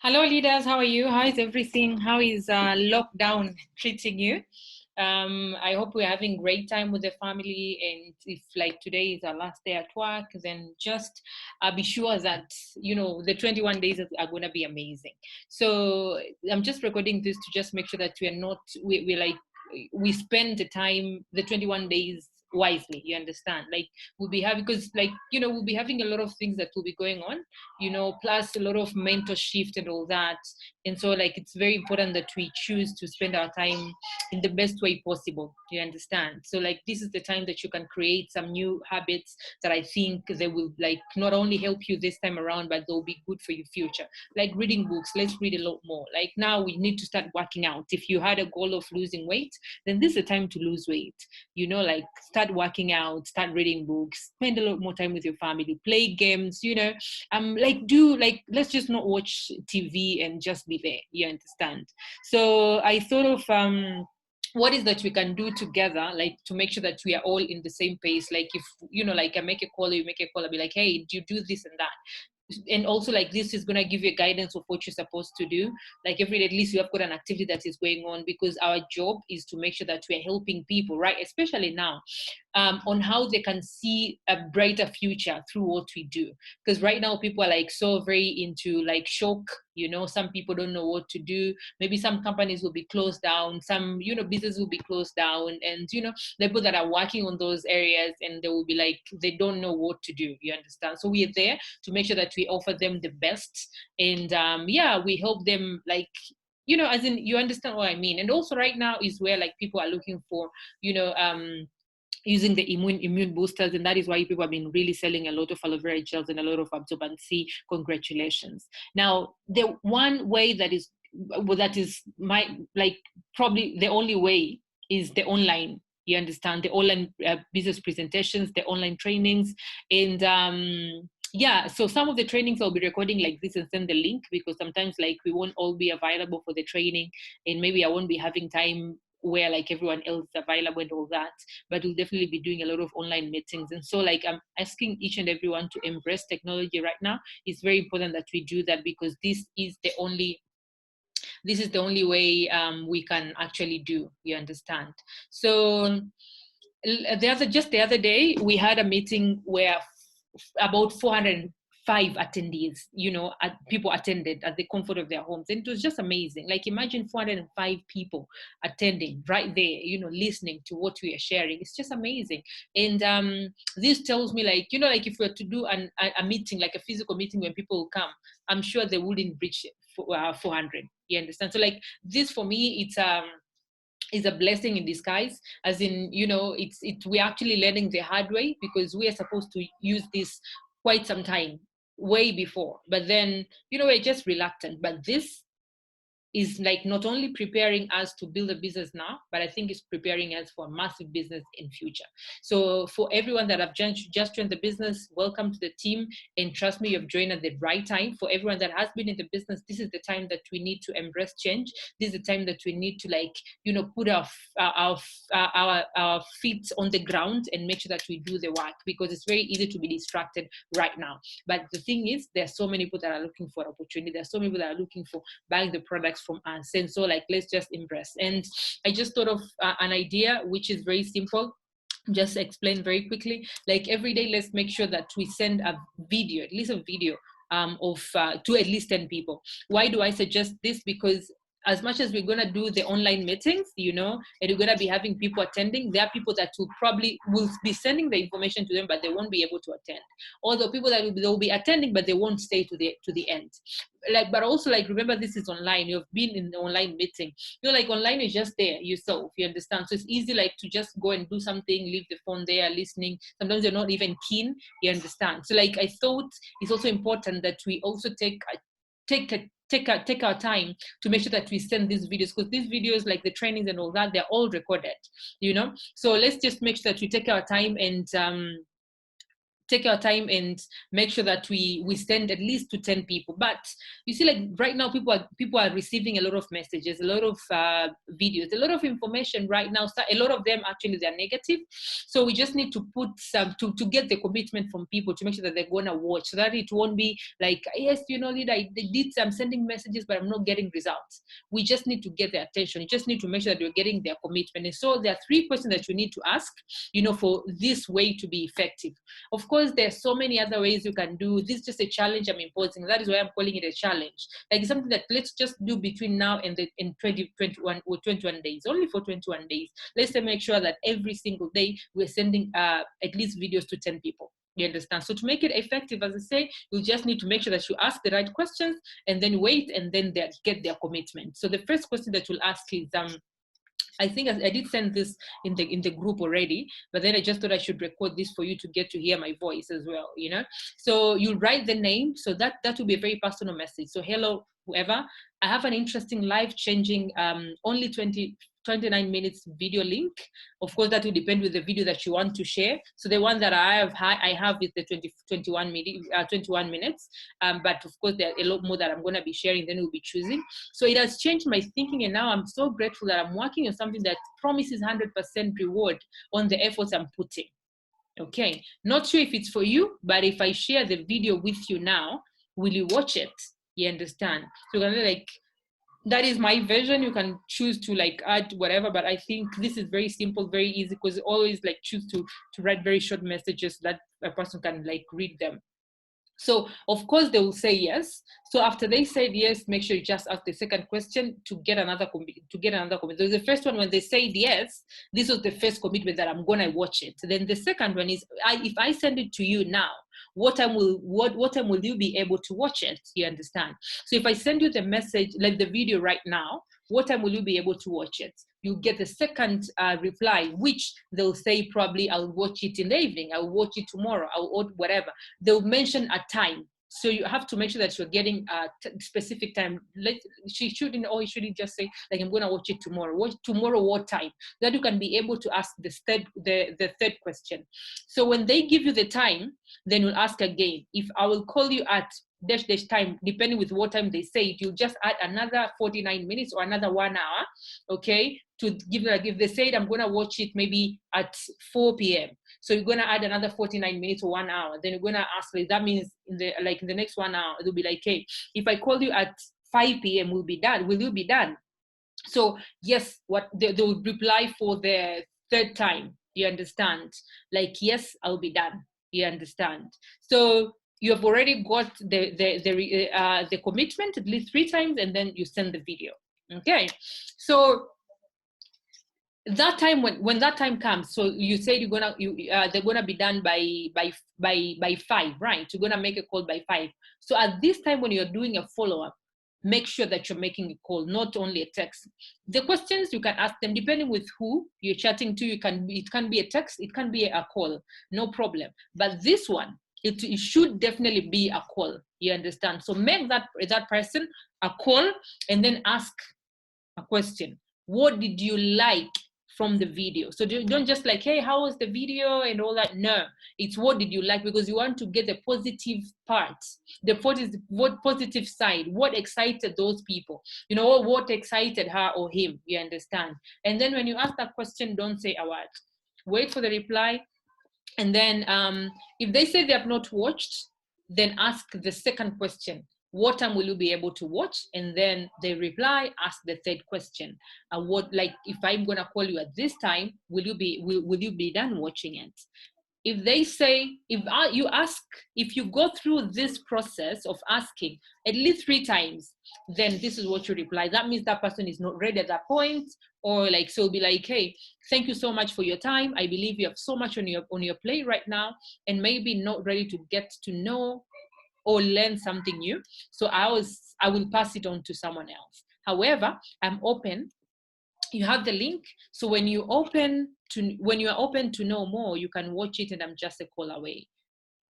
Hello, leaders. How are you? How is everything? How is lockdown treating you? I hope we're having great time with the family. And if like today is our last day at work, then just be sure that the 21 days are going to be amazing. So I'm just recording this to just make sure that we are not we spend the time, the 21 days wisely. You understand? Like we'll be having, because we'll be having a lot of things that will be going on, plus a lot of mental shift and all that. And so like it's very important that we choose to spend our time in the best way possible. You understand? So like this is the time that you can create some new habits that I think they will like not only help you this time around, but they'll be good for your future. Like reading books, let's read a lot more. Like now we need to start working out. If you had a goal of losing weight, then this is the time to lose weight. Like start working out, start reading books, spend a lot more time with your family, play games, let's just not watch TV and just be there. You understand? So I thought of what is that we can do together, like to make sure that we are all in the same pace. Like if like I make a call, you make a call, I'll be like, hey, do you do this and that? And also like this is going to give you guidance of what you're supposed to do. Like every day at least you have got an activity that is going on, because our job is to make sure that we're helping people, right, especially now, on how they can see a brighter future through what we do. Because right now people are like so very into like shock. Some people don't know what to do. Maybe some companies will be closed down, some business will be closed down, and the people that are working on those areas, and they will be like they don't know what to do. You understand? So we are there to make sure that we offer them the best. And we help them, like as in, you understand what I mean. And also right now is where like people are looking for using the immune boosters, and that is why people have been really selling a lot of aloe vera gels and a lot of absorbency. Congratulations. Now the one way that is my like probably the only way is the online. You understand? The online business presentations, the online trainings. And so some of the trainings I'll be recording like this and send the link, because sometimes like we won't all be available for the training, and maybe I won't be having time where like everyone else is available and all that. But we'll definitely be doing a lot of online meetings. And so like I'm asking each and everyone to embrace technology right now. It's very important that we do that, because this is the only way we can actually do. You understand? So the other day we had a meeting where about 405 attendees, people attended at the comfort of their homes, and it was just amazing. Like imagine 405 people attending right there, listening to what we are sharing. It's just amazing. And this tells me, like like if we were to do a meeting, like a physical meeting, when people will come, I'm sure they wouldn't reach 400. You understand? So like this for me, it's is a blessing in disguise. As in, we're actually learning the hard way, because we are supposed to use this quite some time way before, but then we're just reluctant. But this is like not only preparing us to build a business now, but I think it's preparing us for a massive business in future. So for everyone that have just joined the business, welcome to the team. And trust me, you've joined at the right time. For everyone that has been in the business, this is the time that we need to embrace change. This is the time that we need to put our feet on the ground and make sure that we do the work, because it's very easy to be distracted right now. But the thing is, there's so many people that are looking for opportunity. There's so many people that are looking for buying the products from us. And so like let's just impress. And I just thought of an idea which is very simple. Just explain very quickly. Like every day, let's make sure that we send a video, at least a video of to at least 10 people. Why do I suggest this? Because as much as we're going to do the online meetings, and we're going to be having people attending, there are people that will be sending the information to them, but they won't be able to attend. Although people that they'll be attending, but they won't stay to the end. But also remember, this is online. You've been in the online meeting. Online is just there yourself. You understand? So it's easy to just go and do something, leave the phone there, listening. Sometimes you're not even keen. You understand? So I thought it's also important that we also take our time to make sure that we send these videos, because these videos, like the trainings and all that, they're all recorded. So let's just make sure that we take our time and take our time and make sure that we send at least to 10 people. But you see, like right now, people are receiving a lot of messages, a lot of videos, a lot of information right now. So a lot of them actually, they're negative. So we just need to put some to get the commitment from people to make sure that they're gonna watch, so that it won't be like, yes, you know, leader, I'm sending messages, but I'm not getting results. We just need to get their attention. You just need to make sure that you're getting their commitment. And so there are 3 questions that you need to ask, you know, for this way to be effective. Of course, there's so many other ways you can do this. Just a challenge I'm imposing. That is why I'm calling it a challenge. Like something that let's just do between now and in 2021 or 21 days, only for 21 days. Let's make sure that every single day we're sending at least videos to 10 people. You understand? So to make it effective, as I say, you just need to make sure that you ask the right questions and then wait, and then they get their commitment. So the first question that you'll ask is, I think I did send this in the group already, but then I just thought I should record this for you to get to hear my voice as well, you know? So you write the name, so that will be a very personal message. So hello, whoever, I have an interesting life-changing, only 29 minutes video link. Of course, that will depend with the video that you want to share. So the one that I have is the 21 minutes. But of course, there are a lot more that I'm going to be sharing, then we'll be choosing. So it has changed my thinking, and now I'm so grateful that I'm working on something that promises 100% reward on the efforts I'm putting. Okay, not sure if it's for you, but if I share the video with you now, will you watch it? You understand? So you're gonna like, that is my version. You can choose to like add whatever, but I think this is very simple, very easy, because always like choose to write very short messages so that a person can like read them. So of course they will say yes. So after they said yes, make sure you just ask the second question to get another commitment. So the first one, when they said yes, this was the first commitment that I'm gonna watch it. Then the second one is, if I send it to you now, what time will you be able to watch it? You understand? So if I send you the message, like the video right now, what time will you be able to watch it? You get the second reply, which they'll say probably, I'll watch it in the evening, I'll watch it tomorrow, I'll whatever. They'll mention a time. So you have to make sure that you're getting a specific time. She shouldn't just say, like, I'm going to watch it tomorrow. Watch tomorrow what time? That you can be able to ask the third question. So when they give you the time, then you'll ask again. If I will call you at dash time, depending with what time they say it, you just add another 49 minutes or another 1 hour, okay, to give, like if they said I'm going to watch it maybe at 4 p.m. So you're going to add another 49 minutes or 1 hour. Then you're going to ask, like, that means in the next 1 hour, it'll be like, hey, if I call you at 5 p.m., will you be done? So yes, what they will reply for the third time. You understand? Like, yes, I'll be done. You understand? So you have already got the commitment at least 3 times, and then you send the video. Okay, so that time, when that time comes, so you said they're gonna be done by 5, right? You're gonna make a call by 5. So at this time, when you're doing a follow-up, make sure that you're making a call, not only a text. The questions you can ask them depending with who you're chatting to. It can be a text, it can be a call, no problem. But this one, it should definitely be a call. You understand? So make that person a call, and then ask a question. What did you like from the video? So don't just like, hey, how was the video and all that. No, it's what did you like, because you want to get the positive part, what positive side, what excited those people, you know, what excited her or him. You understand? And then when you ask that question, don't say a word, wait for the reply. And then if they say they have not watched, then ask the second question. What time will you be able to watch? And then they reply, ask the third question. If I'm gonna call you at this time, will you be done watching it? If they say, if you go through this process of asking at least 3 times, then this is what you reply. That means that person is not ready at that point, or like, so it'll be like, hey, thank you so much for your time. I believe you have so much on your plate right now, and maybe not ready to get to know or learn something new. So I will pass it on to someone else. However, I'm open. You have the link. So when you are open to know more, you can watch it, and I'm just a call away.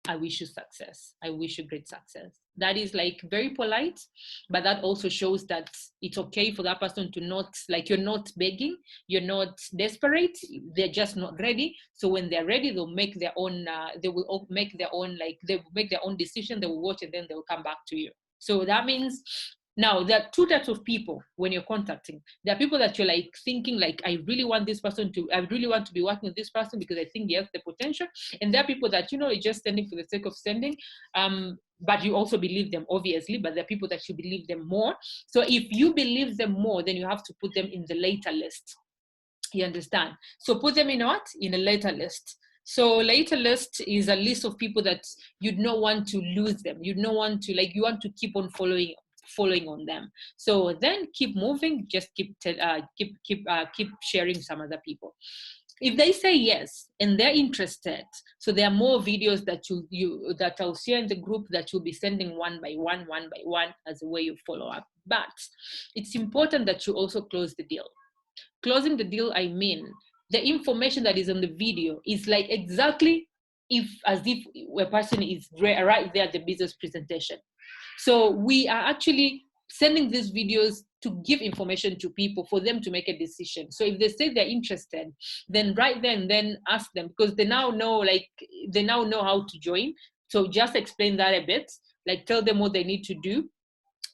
I wish you success. I wish you great success. That is like very polite, but that also shows that it's okay for that person to not, like, you're not begging, you're not desperate, they're just not ready. So when they're ready, they'll make their own, they will make their own, like, they will make their own decision, they will watch, and then they will come back to you. So that means, now there are two types of people when you're contacting. There are people that you're like thinking like, I really want to be working with this person because I think he has the potential. And there are people that, you know, you're just sending for the sake of sending. But you also believe them, obviously, but there are people that you believe them more. So if you believe them more, then you have to put them in the later list. You understand? So put them in what? In a later list. So later list is a list of people that you'd not want to lose them. You'd not want to, like, you want to keep on following on them. So then keep moving, just keep sharing some other people. If they say yes and they're interested, so there are more videos that that I'll share in the group that you'll be sending one by one as a way of follow up. But it's important that you also close the deal. Closing the deal, I mean, the information that is on the video is like exactly as if a person is right there at the business presentation. So we are actually sending these videos to give information to people for them to make a decision. So if they say they're interested, then right then ask them, because they now know how to join. So just explain that a bit, like tell them what they need to do.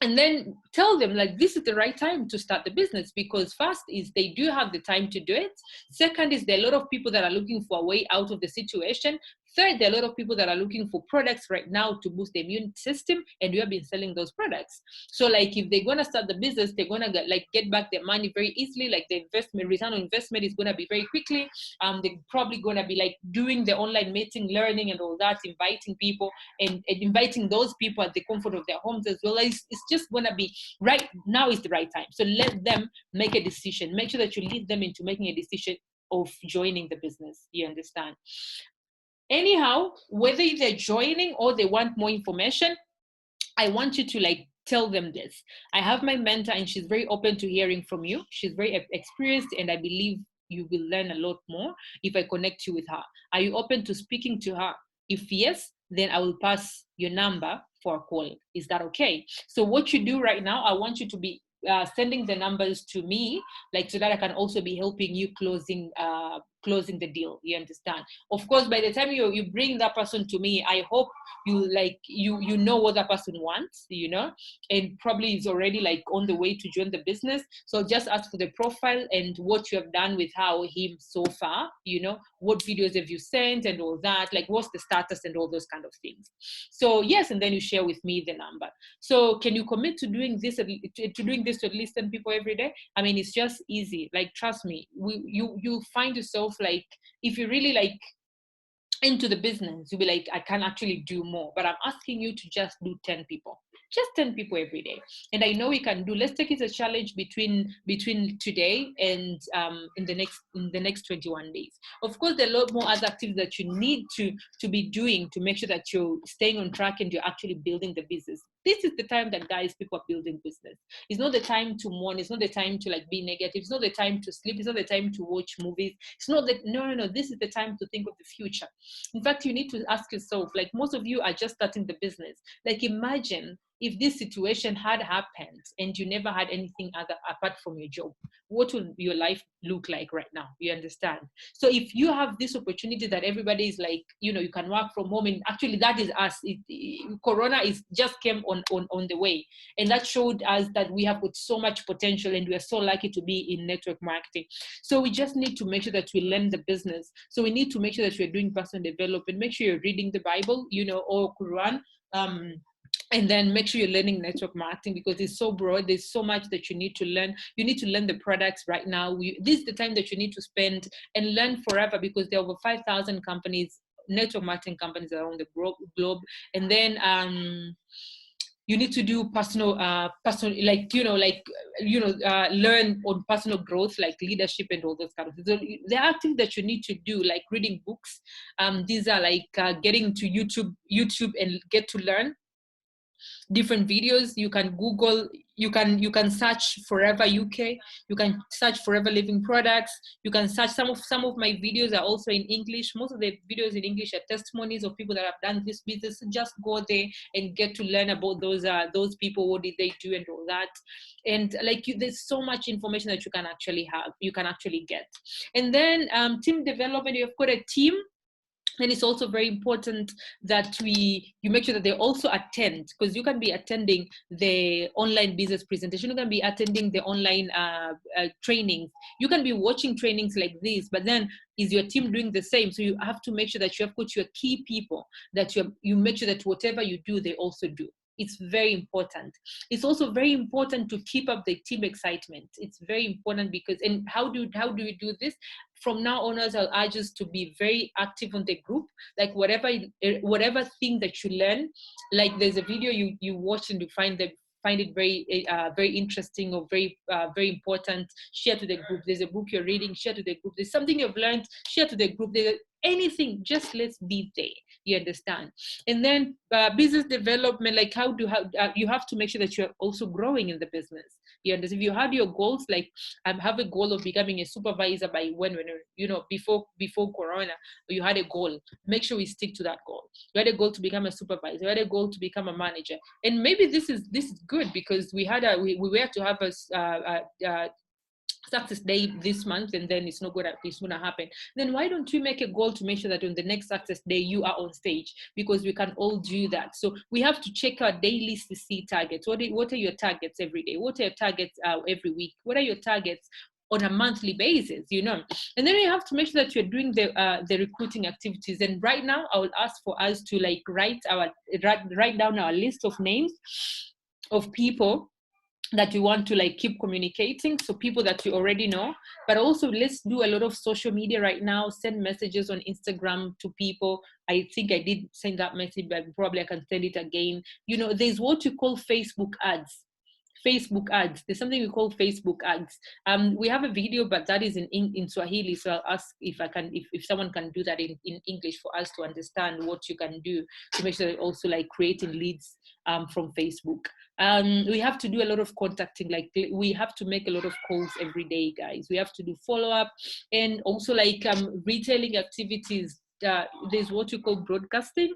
And then tell them, like, this is the right time to start the business, because first is they do have the time to do it. Second is there are a lot of people that are looking for a way out of the situation. Third, there are a lot of people that are looking for products right now to boost the immune system, and we have been selling those products. So like if they're gonna start the business, they're gonna get back their money very easily. Like the return on investment is gonna be very quickly. They're probably gonna be like doing the online meeting, learning and all that, inviting people and inviting those people at the comfort of their homes as well. It's just gonna be right now is the right time. So let them make a decision. Make sure that you lead them into making a decision of joining the business. You understand? Anyhow, whether they're joining or they want more information, I want you to like tell them this. I have my mentor and she's very open to hearing from you. She's very experienced and I believe you will learn a lot more if I connect you with her. Are you open to speaking to her? If yes, then I will pass your number for a call. Is that okay? So what you do right now, I want you to be sending the numbers to me, like so that I can also be helping you closing the deal. You understand? Of course, by the time you bring that person to me, I hope you know what that person wants, you know, and probably is already like on the way to join the business. So just ask for the profile and what you have done with him so far, you know, what videos have you sent and all that, like what's the status and all those kind of things. So yes, and then you share with me the number. So can you commit to doing this to at least 10 people every day? I mean, it's just easy. Like, trust me, you find yourself like, if you really like into the business, you'll be like, I can actually do more. But I'm asking you to just do 10 people. Just 10 people every day. And I know we can do. Let's take it as a challenge between today and in the next 21 days. Of course, there are a lot more other activities that you need to be doing to make sure that you're staying on track and you're actually building the business. This is the time that, guys, people are building business. It's not the time to mourn. It's not the time to like be negative. It's not the time to sleep. It's not the time to watch movies. It's not that. No. This is the time to think of the future. In fact, you need to ask yourself, like, most of you are just starting the business. Like, imagine if this situation had happened and you never had anything other apart from your job, what would your life look like right now? You understand? So if you have this opportunity that everybody is like, you know, you can work from home, and actually that is us. Corona is just came on the way, and that showed us that we have got so much potential and we are so lucky to be in network marketing. So we just need to make sure that we learn the business. So we need to make sure that we're doing personal development. Make sure you're reading the Bible, you know, or Quran. And then make sure you're learning network marketing, because it's so broad. There's so much that you need to learn. You need to learn the products right now. This is the time that you need to spend and learn forever, because there are over 5,000 companies, network marketing companies around the globe. And then you need to do personal, learn on personal growth, like leadership and all those kind of things. So there are things that you need to do, like reading books. These are like getting to YouTube and get to learn. different videos. You can Google, you can search Forever UK, you can search Forever Living Products, you can search some of my videos are also in English. Most of the videos in English are testimonies of people that have done this business. So just go there and get to learn about those people, what did they do and all that. And like there's so much information that you can actually get. And then team development, you've got a team. And it's also very important that you make sure that they also attend, because you can be attending the online business presentation, you can be attending the online trainings, you can be watching trainings like this, but then is your team doing the same? So you have to make sure that you have got your key people, that you make sure that whatever you do, they also do. It's very important. It's also very important to keep up the team excitement. It's very important because, and how do we do this? From now onwards, I'll urge us to be very active on the group. Like whatever thing that you learn, like there's a video you watch and you find it very interesting or very important, share to the group. There's a book you're reading, share to the group. There's something you've learned, share to the group. There's anything, just let's be there. You understand? And then business development, like you have to make sure that you're also growing in the business. You understand? If you had your goals, like I have a goal of becoming a supervisor by when before Corona, you had a goal. Make sure we stick to that goal. You had a goal to become a supervisor. You had a goal to become a manager. And maybe this is good because we were to have a success day this month, and then it's gonna happen. Then why don't we make a goal to make sure that on the next success day you are on stage? Because we can all do that. So we have to check our daily CC targets. What are your targets every day? What are your targets every week? What are your targets on a monthly basis, And then we have to make sure that you're doing the recruiting activities. And right now I will ask for us to like write down our list of names of people that you want to like keep communicating, so people that you already know. But also let's do a lot of social media right now. Send messages on Instagram to people. I think I did send that message, but probably I can send it again. There's what you call Facebook ads. There's something we call Facebook ads. We have a video, but that is in Swahili, so I'll ask if someone can do that in English for us to understand what you can do to make sure that also like creating leads from Facebook. We have to do a lot of contacting, like we have to make a lot of calls every day, guys. We have to do follow-up, and also like retailing activities. There's what you call broadcasting.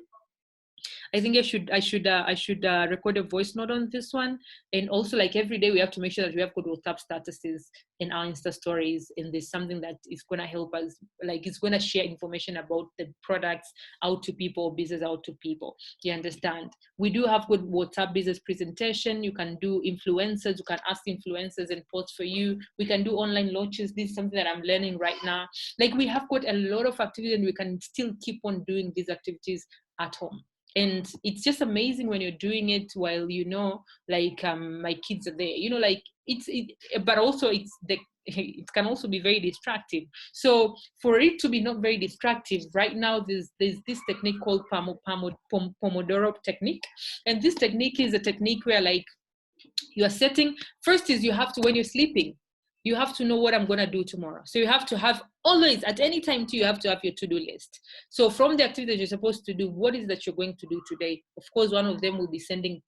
I think I should record a voice note on this one. And also like every day we have to make sure that we have good WhatsApp statuses in our Insta stories. And there's something that is going to help us, like it's going to share information about the products out to people, business out to people. You understand? We do have good WhatsApp business presentation. You can do influencers. You can ask influencers and post for you. We can do online launches. This is something that I'm learning right now. Like we have got a lot of activity, and we can still keep on doing these activities at home. And it's just amazing when you're doing it while like my kids are there, like but also it can also be very distractive. So for it to be not very distractive, right now there's this technique called Pomodoro Technique. And this technique is a technique where like you are setting, first is you have to, when you're sleeping, you have to know what I'm going to do tomorrow. So you have to have always, at any time too, you have to have your to-do list. So from the activity that you're supposed to do, what is that you're going to do today? Of course, one of them will be sending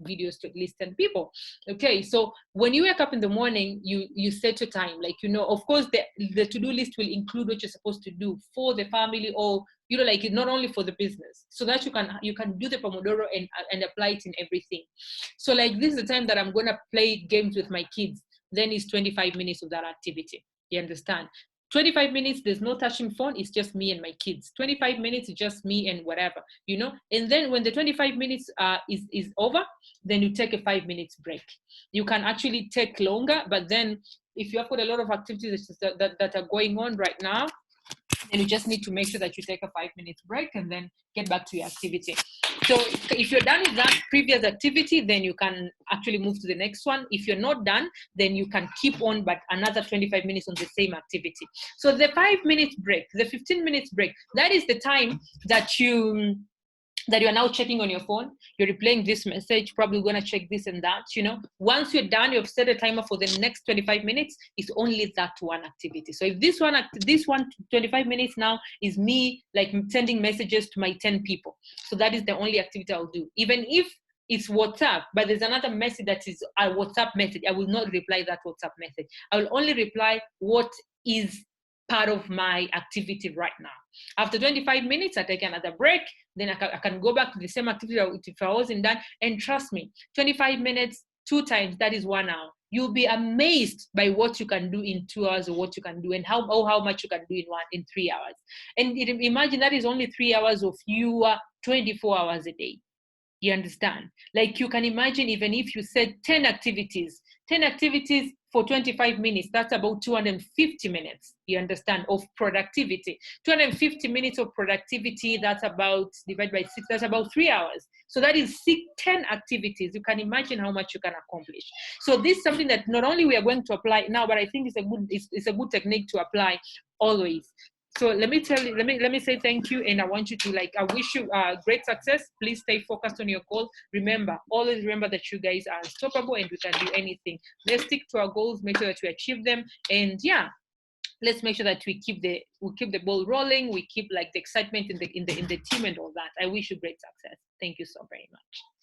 videos to at least 10 people. Okay, so when you wake up in the morning, you set your time. Like, of course, the to-do list will include what you're supposed to do for the family, or like not only for the business, so that you can do the Pomodoro and apply it in everything. So like this is the time that I'm going to play games with my kids. Then it's 25 minutes of that activity. You understand? 25 minutes, there's no touching phone. It's just me and my kids. 25 minutes, it's just me and whatever, And then when the 25 minutes is over, then you take a 5 minutes break. You can actually take longer, but then if you have got a lot of activities that are going on right now, then you just need to make sure that you take a 5 minutes break and then get back to your activity. So if you're done with that previous activity, then you can actually move to the next one. If you're not done, then you can keep on, but another 25 minutes on the same activity. So the 5 minutes break, the 15 minutes break, that is the time that you are now checking on your phone, you're replaying this message, probably going to check this and that, Once you're done, you've set a timer for the next 25 minutes, it's only that one activity. So if this one 25 minutes now is me like sending messages to my 10 people. So that is the only activity I'll do. Even if it's WhatsApp, but there's another message that is a WhatsApp message. I will not reply that WhatsApp message. I will only reply what is part of my activity right now. After 25 minutes, I take another break. Then I can go back to the same activity if I wasn't done. And trust me, 25 minutes, 2 times, that is 1 hour. You'll be amazed by what you can do in 2 hours, or what you can do and how much you can do in 3 hours. And imagine that is only 3 hours of your 24 hours a day. You understand? Like, you can imagine, even if you said 10 activities for 25 minutes, that's about 250 minutes, you understand, of productivity. 250 minutes of productivity, that's about, divided by 6, that's about 3 hours. So that is 10 activities. You can imagine how much you can accomplish. So this is something that not only we are going to apply now, but I think it's a good technique to apply always. So let me say thank you, and I want you to, I wish you great success. Please stay focused on your goal. Always remember that you guys are unstoppable and we can do anything. Let's stick to our goals, make sure that we achieve them, and yeah, let's make sure that we keep the ball rolling. We keep the excitement in the team and all that. I wish you great success. Thank you so very much.